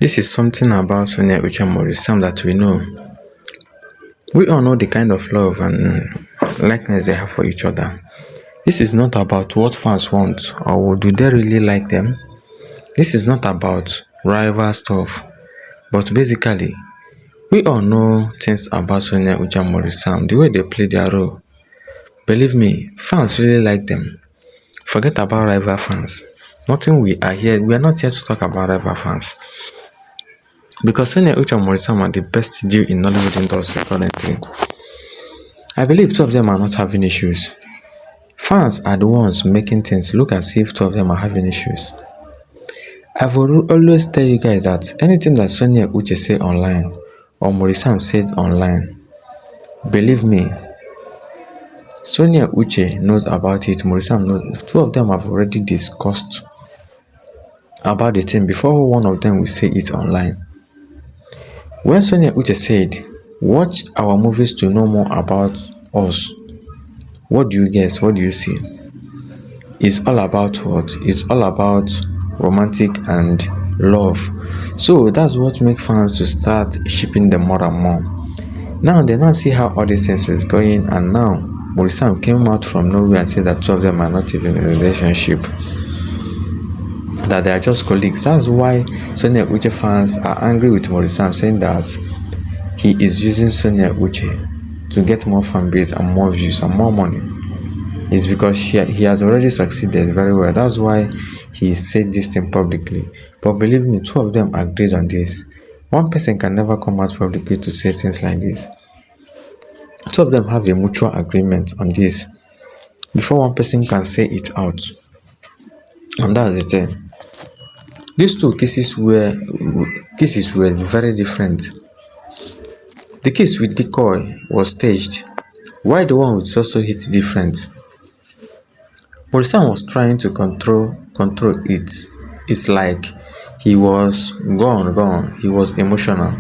This is something about Sonia Uche and MAURICE SAM that we know. We all know the kind of love and likeness they have for each other. This is not about what fans want or do they really like them. This is not about rival stuff. But basically, we all know things about Sonia Uche and MAURICE SAM, the way they play their role. Believe me, fans really like them. Forget about rival fans. We are not here to talk about rival fans. Because Sonia Uche and MAURICE SAM are the best duo in Nollywood industry currently. I believe two of them are not having issues. Fans are the ones making things look as if two of them are having issues. I've always tell you guys that anything that Sonia Uche say online or MAURICE SAM said online, believe me, Sonia Uche knows about it, MAURICE SAM knows. Two of them have already discussed about the thing before one of them will say it online. When Sonia Uche said, watch our movies to know more about us, what do you guess? What do you see? It's all about what? It's all about romantic and love. So that's what makes fans to start shipping them more and more. Now they now see how all these things is going, and now MAURICE SAM came out from nowhere and said that two of them are not even in a relationship, that they are just colleagues. That's why Sonia Uche fans are angry with MAURICE SAM, saying that he is using Sonia Uche to get more fan base and more views and more money. It's because he has already succeeded very well. That's why he said this thing publicly. But believe me, two of them agreed on this. One person can never come out publicly to say things like this. Two of them have a mutual agreement on this before one person can say it out. And that's the thing. These two cases were very different. The case with Decoy was staged, while the one with Soso hit different. MAURICE SAM was trying to control it. It's like he was gone. He was emotional.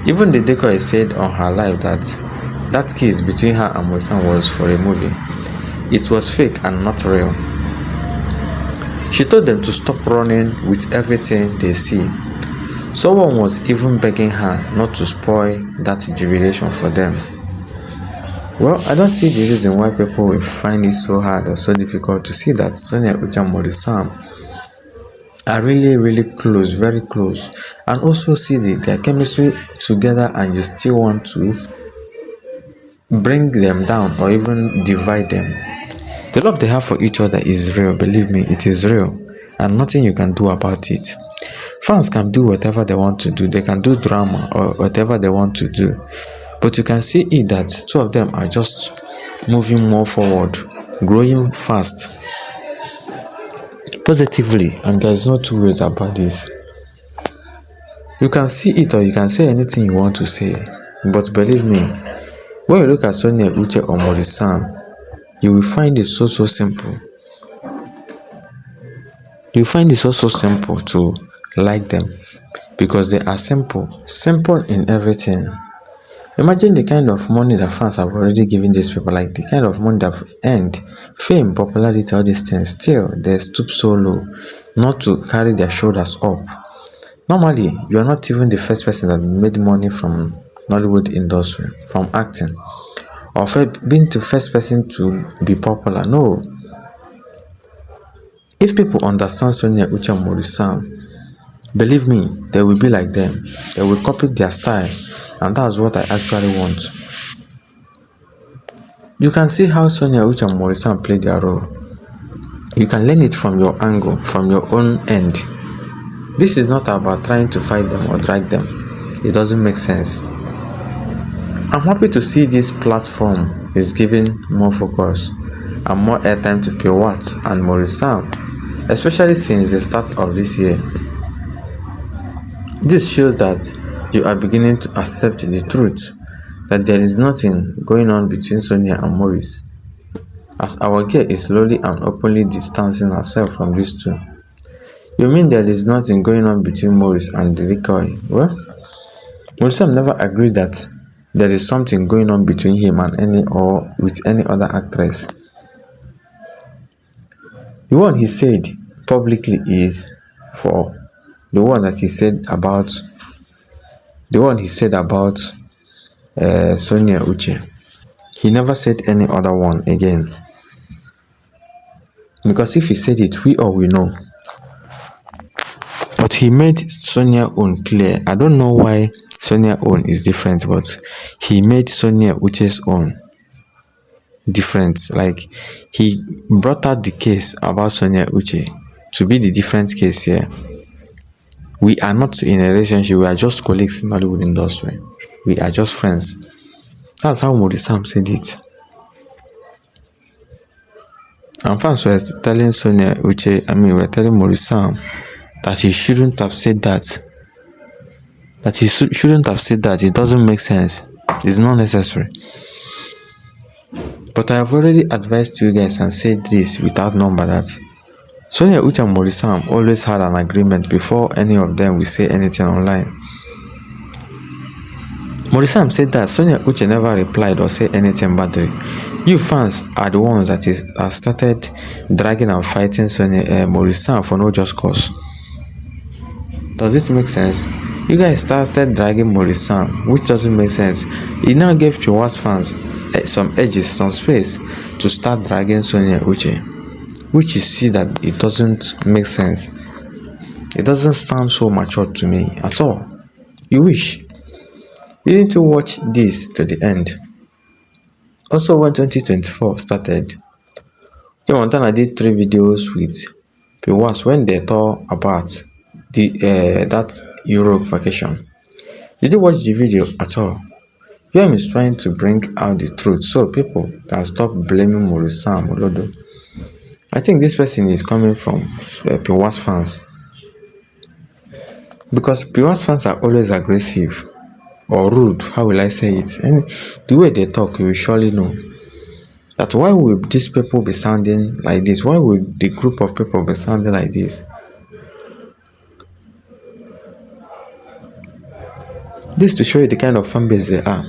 Even the Decoy said on her live that kiss between her and MAURICE SAM was for a movie. It was fake and not real. She told them to stop running with everything they see. Someone was even begging her not to spoil that jubilation for them. Well, I don't see the reason why people will find it so hard or so difficult to see that Sonia Uche and MAURICE SAM are really close, very close, and also see their chemistry together, and you still want to bring them down or even divide them. The love they have for each other is real, believe me, it is real, and nothing you can do about it. Fans can do whatever they want to do, they can do drama or whatever they want to do, but you can see it that two of them are just moving more forward, growing fast, positively, and there is no two ways about this. You can see it or you can say anything you want to say, but believe me, when you look at Sonia Uche or MAURICE SAM, you will find it so simple. You find it so simple to like them because they are simple in everything. Imagine the kind of money that fans have already given these people, like the kind of money they've earned, fame, popularity, all these things. Still, they stoop so low, not to carry their shoulders up. Normally, you are not even the first person that made money from Nollywood industry, from acting, or being the first person to be popular. No. If people understand Sonia Uche and MAURICE SAM, believe me, they will be like them. They will copy their style, and that's what I actually want. You can see how Sonia Uche and MAURICE SAM play their role. You can learn it from your angle, from your own end. This is not about trying to fight them or drag them. It doesn't make sense. I'm happy to see this platform is giving more focus and more airtime to Pearl Wats and MAURICE SAM, especially since the start of this year. This shows that you are beginning to accept the truth that there is nothing going on between Sonia and MAURICE, as our girl is slowly and openly distancing herself from these two. You mean there is nothing going on between MAURICE and the Decoy? Well, MAURICE SAM never agreed that there is something going on between him and with any other actress. The one he said publicly is for the one that he said about Sonia Uche. He never said any other one again. Because if he said it, we all will know. But he made Sonia own clear. I don't know why Sonia own is different, but he made Sonia Uche's own different. Like, he brought out the case about Sonia Uche to be the different case here. We are not in a relationship, we are just colleagues in Hollywood industry. We are just friends. That's how MAURICE Sam said it. And fans were telling Sonia Uche, we're telling MAURICE Sam that he shouldn't have said that. That he shouldn't have said that. It doesn't make sense. It's not necessary. But I have already advised you guys and said this without number that Sonia Uche and MAURICE Sam always had an agreement before any of them will say anything online. MAURICE Sam said that Sonia Uche never replied or said anything badly. You fans are the ones that have started dragging and fighting MAURICE Sam for no just cause. Does it make sense? You guys started dragging MAURICE Sam, which doesn't make sense. It now gave Pearl Wats fans some edges, some space to start dragging Sonia Uche, which you see that it doesn't make sense. It doesn't sound so mature to me at all. You wish. You need to watch this to the end. Also, when 2024 started, Montana did 3 videos with Pearl Wats when they talk about that Europe vacation. Did you watch the video at all? UM is trying to bring out the truth so people can stop blaming MAURICE Sam Olodo. I think this person is coming from Pearl Wats fans, because Pearl Wats fans are always aggressive or rude. How will I say it? And the way they talk, you will surely know that why would these people be sounding like this? Why would the group of people be sounding like this? This to show you the kind of fan base they are.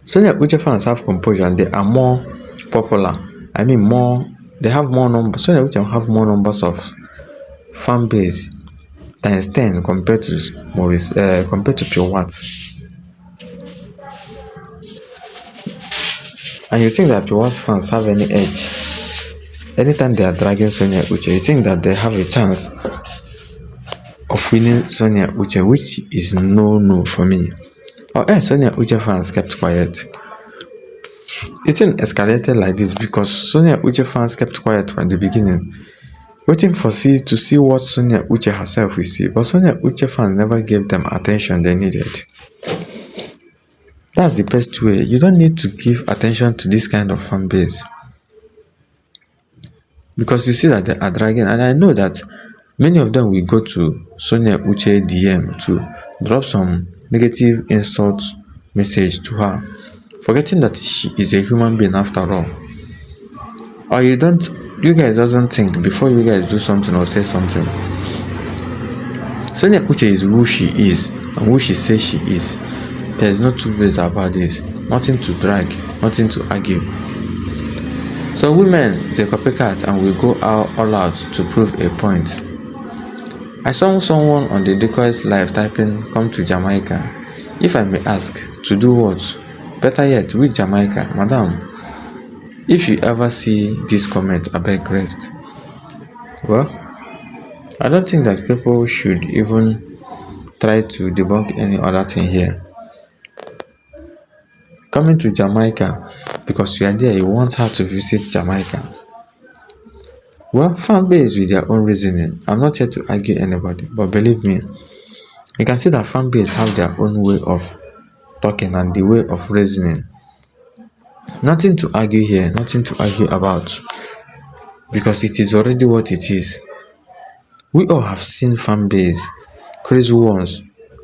Sonia Uche fans have composure and they are more popular. They have more numbers. Sonia Uche have more numbers of fan base times 10 compared to Pearl Wats. And you think that Pearl Wats fans have any edge? Anytime they are dragging Sonia Uche, you think that they have a chance of winning Sonia Uche, which is no for me. Or Sonia Uche fans kept quiet. It didn't escalate like this because Sonia Uche fans kept quiet from the beginning, waiting to see what Sonia Uche herself will see. But Sonia Uche fans never gave them attention they needed. That's the best way. You don't need to give attention to this kind of fan base, because you see that they are dragging, and I know that many of them will go to Sonia Uche DM to drop some negative insult message to her, forgetting that she is a human being after all. Or you guys doesn't think before you guys do something or say something. Sonia Uche is who she is and who she says she is. There's no two ways about this. Nothing to drag, nothing to argue. So women, they copycat and will go all out to prove a point. I saw someone on the Decoys live typing, "Come to Jamaica." If I may ask, to do what? Better yet, with Jamaica, madam. If you ever see this comment, I beg rest. Well, I don't think that people should even try to debunk any other thing here. Coming to Jamaica because you are there, you want her to visit Jamaica. Well, fan base with their own reasoning. I'm not here to argue anybody, but believe me, you can see that fan base have their own way of talking and the way of reasoning. Nothing to argue here, nothing to argue about, because it is already what it is. We all have seen fan base, crazy ones,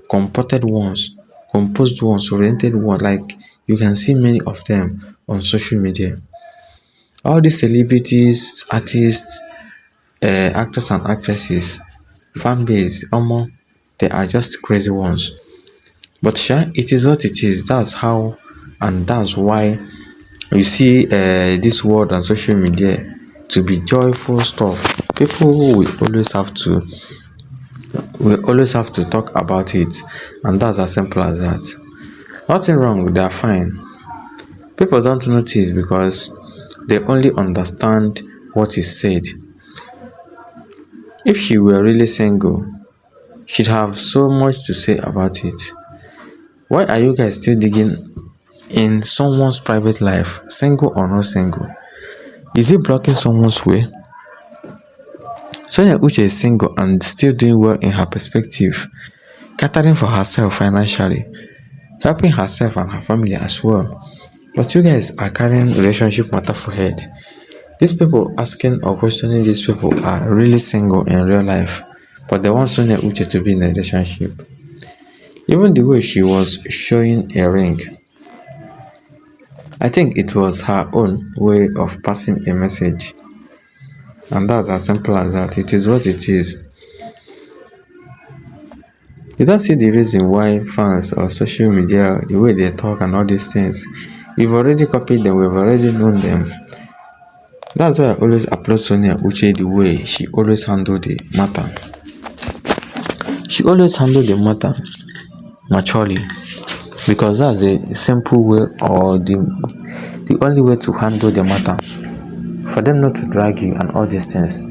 comported ones, composed ones, oriented ones. Like, you can see many of them on social media. All these celebrities, artists, actors and actresses, fan base, they are just crazy ones. But it is what it is. That's how, and that's why you see this world on social media to be joyful stuff. People will always have to we always have to talk about it, and that's as simple as that. Nothing wrong, they are fine. People don't notice because they only understand what is said. If she were really single, she'd have so much to say about it. Why are you guys still digging in someone's private life, single or not single? Is it blocking someone's way? Sonia Uche is single and still doing well in her perspective, catering for herself financially, helping herself and her family as well. But you guys are carrying relationship matter for head. These people asking or questioning these people are really single in real life, but they want Sonia Uche to be in a relationship. Even the way she was showing a ring, I think it was her own way of passing a message. And that's as simple as that. It is what it is. You don't see the reason why fans or social media, the way they talk and all these things, we've already copied them, we've already known them. That's why I always applaud Sonia Uche the way she always handled the matter. She always handled the matter maturely, because that's the simple way or the only way to handle the matter. For them not to drag you and all these things.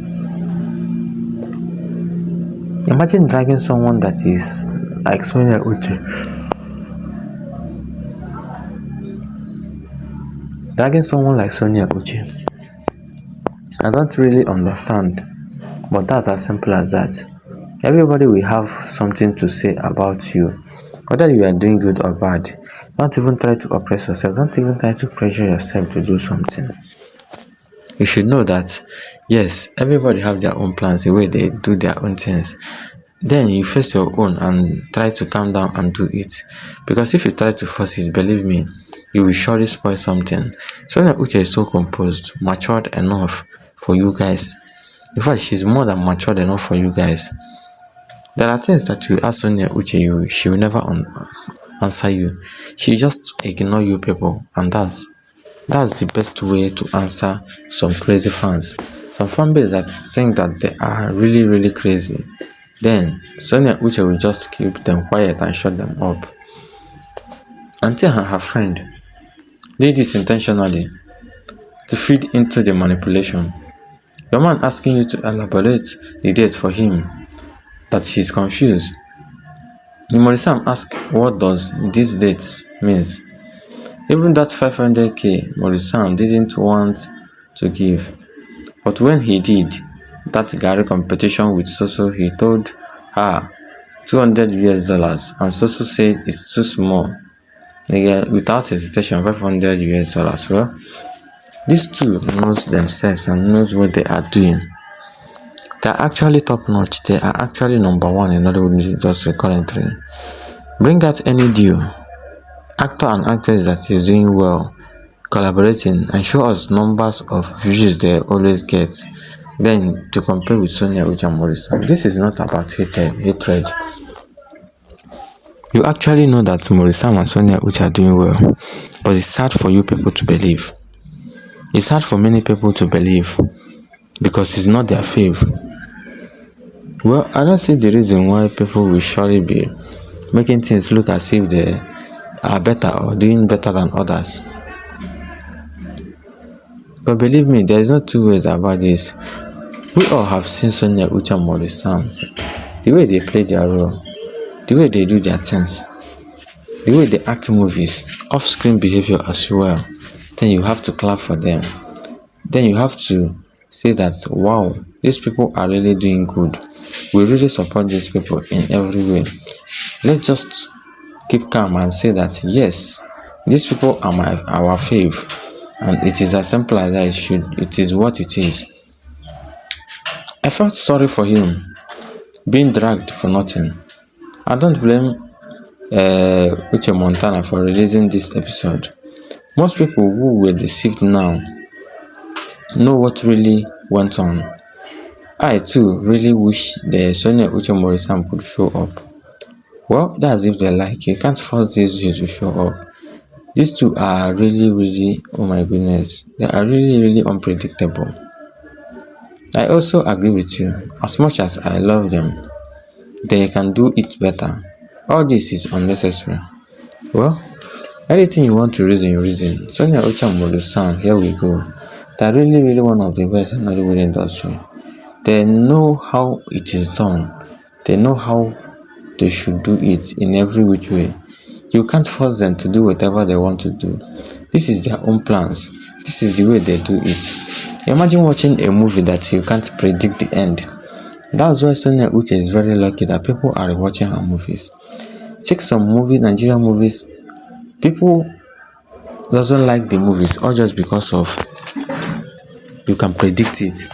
Imagine dragging someone that is like Sonia Uche. Dragging someone like Sonia Uche. I don't really understand, but that's as simple as that. Everybody will have something to say about you, whether you are doing good or bad. Don't even try to oppress yourself. Don't even try to pressure yourself to do something. You should know that, yes, everybody have their own plans, the way they do their own things. Then you face your own and try to calm down and do it. Because if you try to force it, believe me, you will surely spoil something. Sonia Uche is so composed, matured enough for you guys. In fact, she's more than matured enough for you guys. There are things that you ask Sonia Uche, she will never answer you. She just ignore you people, and that's the best way to answer some crazy fans. Some fan base that think that they are really, really crazy. Then Sonia Uche will just keep them quiet and shut them up. Until her friend did this intentionally to feed into the manipulation. Your man asking you to elaborate the date for him, that he's confused. MAURICE Sam asked, what does these dates means? Even that 500k MAURICE Sam didn't want to give. But when he did that Gary competition with Soso, he told her $200 and Soso said it's too small. Again, without hesitation, $500. Well, these two knows themselves and knows what they are doing. They are actually top notch. They are actually number one in Hollywood music industry currently. Bring out any deal, actor and actress that is doing well, collaborating, and show us numbers of views they always get. Then to compare with Sonia Uche and MAURICE Sam. This is not about hatred. You actually know that MAURICE Sam and Sonia Uche are doing well, but it's hard for you people to believe. It's hard for many people to believe because it's not their fave. Well, I don't see the reason why people will surely be making things look as if they are better or doing better than others. But believe me, there is no two ways about this. We all have seen Sonia Uche and MAURICE Sam. The way they play their role, the way they do their things, the way they act movies, off-screen behavior as well. Then you have to clap for them. Then you have to say that, wow, these people are really doing good. We really support these people in every way. Let's just keep calm and say that, yes, these people are our fave. And it is as simple as that. It is what it is. I felt sorry for him being dragged for nothing. I don't blame Uche Montana for releasing this episode. Most people who were deceived now know what really went on. I too really wish the Sonia Uche MAURICE Sam could show up. Well, that's if they like. You can't force these two to show up. These two are really, oh my goodness, they are really unpredictable. I also agree with you. As much as I love them, then you can do it better. All this is unnecessary. Well, anything you want to reason, you reason. Sonia Uche and MAURICE Sam, here we go. They're really one of the best in Hollywood industry. They know how it is done. They know how they should do it in every which way. You can't force them to do whatever they want to do. This is their own plans. This is the way they do it. Imagine watching a movie that you can't predict the end. That's why Sonia Uche is very lucky that people are watching her movies. Check some movies, Nigerian movies. People doesn't like the movies or just because of you can predict it,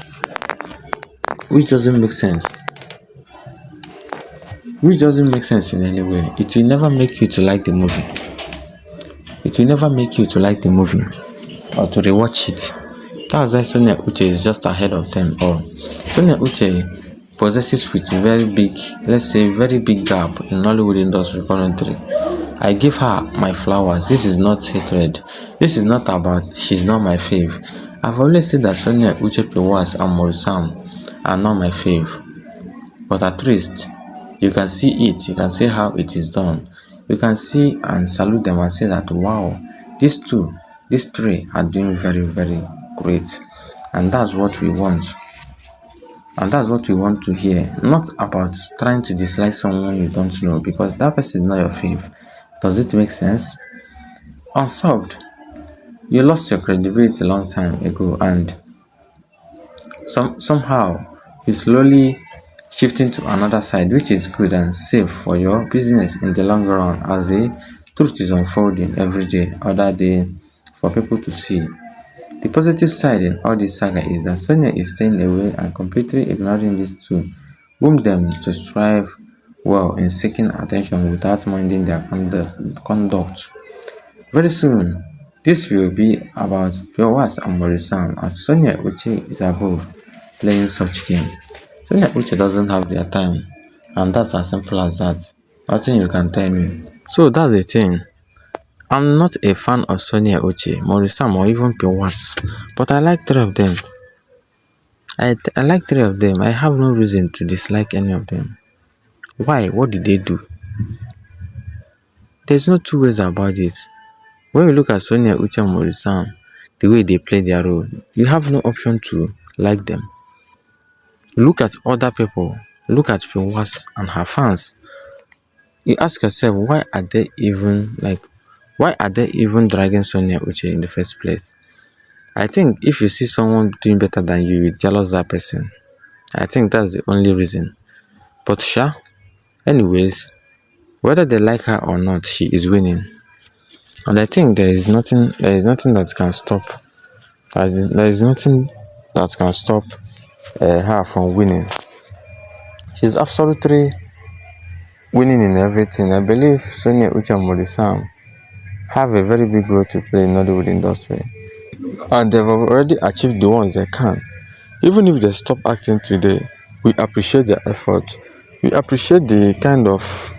which doesn't make sense. Which doesn't make sense in any way. It will never make you to like the movie. It will never make you to like the movie or to rewatch it. That's why Sonia Uche is just ahead of them all. Sonia Uche possesses with very big, let's say very big gap in Hollywood industry currently. I give her my flowers. This is not hatred. This is not about she's not my fave. I've always said that Sonia Uche, Pearl Wats and MAURICE Sam are not my fave. But at least you can see it, you can see how it is done. You can see and salute them and say that wow, these three are doing very great. And that's what we want. And that's what we want to hear. Not about trying to dislike someone you don't know because that person is not your fave. Does it make sense? Unsolved. You lost your credibility a long time ago and somehow you slowly shifting to another side, which is good and safe for your business in the long run as the truth is unfolding every day, other day for people to see. The positive side in all this saga is that Sonia is staying away and completely ignoring these two, whom them to strive well in seeking attention without minding their conduct. Very soon, this will be about Pearl Wats and MAURICE Sam as Sonia Uche is above playing such game. Sonia Uche doesn't have their time, and that's as simple as that. Nothing you can tell me. So that's the thing. I'm not a fan of Sonia Uche, MAURICE Sam, or even Pearl Wats, but I like three of them. I like three of them. I have no reason to dislike any of them. Why? What did they do? There's no two ways about it. When you look at Sonia Uche and MAURICE Sam, the way they play their role, you have no option to like them. Look at other people. Look at Pearl Wats and her fans. You ask yourself, why are they even dragging Sonia Uche in the first place? I think if you see someone doing better than you, you jealous that person. I think that's the only reason. But anyways, whether they like her or not, she is winning. And I think there is nothing that can stop. There is nothing that can stop her from winning. She's absolutely winning in everything. I believe Sonia Uche and MAURICE Sam have a very big role to play in Hollywood industry. And they've already achieved the ones they can. Even if they stop acting today, we appreciate their efforts. We appreciate the kind of,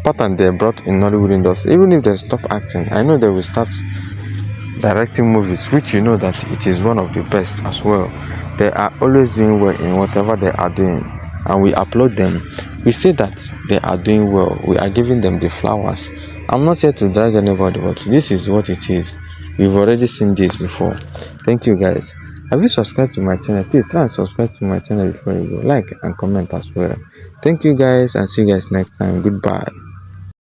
pattern they brought in Hollywood industry. Even if they stop acting, I know they will start directing movies, which you know that it is one of the best as well. They are always doing well in whatever they are doing, and we applaud them. We say that they are doing well. We are giving them the flowers. I'm not here to drag anybody, but this is what it is. We've already seen this before. Thank you guys. Have you subscribed to my channel? Please try and subscribe to my channel before you go. Like and comment as well. Thank you guys and see you guys next time. Goodbye.